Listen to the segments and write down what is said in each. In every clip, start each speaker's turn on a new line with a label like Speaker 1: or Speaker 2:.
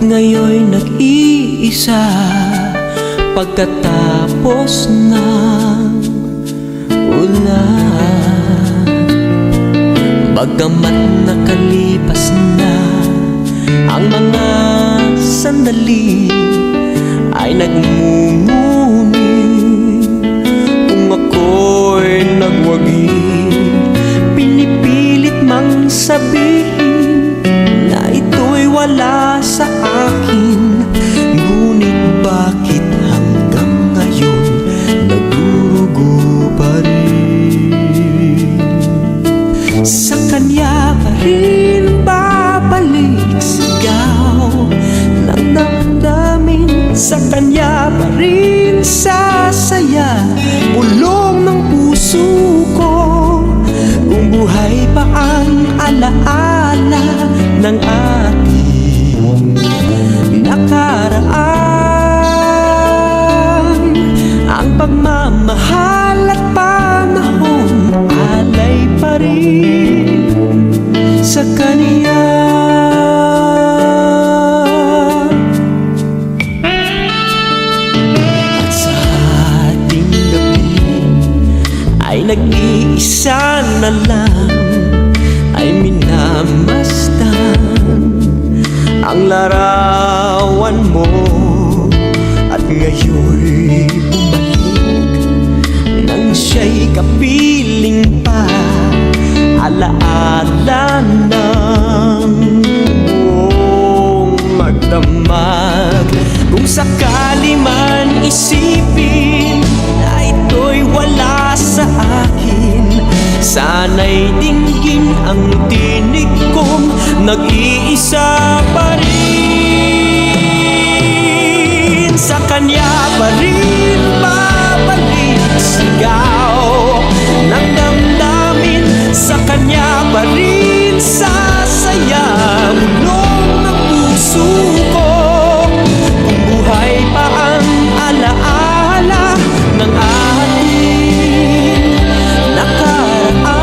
Speaker 1: ngayon'y nag-iisa pagkatapos ng ulan. Bagamat nakalipas na ang mga sandali, ay nagmumuni kung ako'y nagwagi. Pinipilit mang sabihin na ito'y wala sa akin, ngunit bakit hanggang ngayon nagdurugo pa rin? Sa kanya pa rin babalik sigaw ng damdamin, sa kanya pa rin sasaya bulong ng puso ko. Kung buhay pa ang alaala ng ating nakaraan, ang pagmamahal at panahon alay pa rin sa kanya. At sa ating gabi ay nag-iisa na lang, ay minamasdan ang larawan mo. At ngayon'y bumalik nang siya'y kapiling pa, alaala ng buong magdamag. Kung sakali man isipin na ito'y wala sa akin, sana'y dinggin ang tinig kong nag-iisa pa rin. Sa kanya pa rin babalik sigaw ng damdamin, sa kanya pa rin sasaya bulong ng puso ko. Kung buhay pa ang alaala ng ating nakaraan,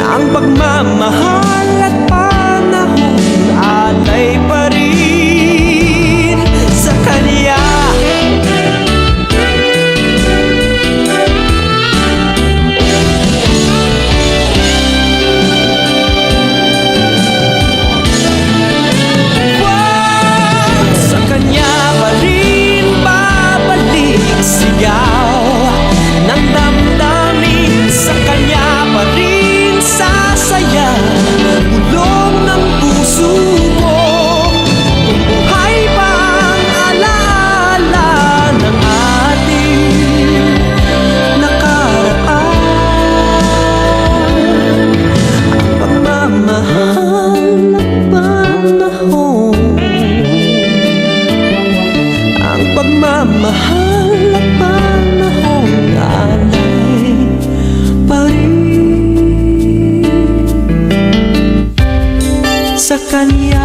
Speaker 1: ang pagmamahal at panahon alay pa rin sa kanya. Sa kanya pa rin babalik sigaw ng damdamin, sa kanya pa rin sasaya bulong ng puso ko. Kung buhay pa ang alaala ng ating nakaraan, ang pagmamahal at panahon, ang pagmamahal at panahon alay pa rin sa kanya.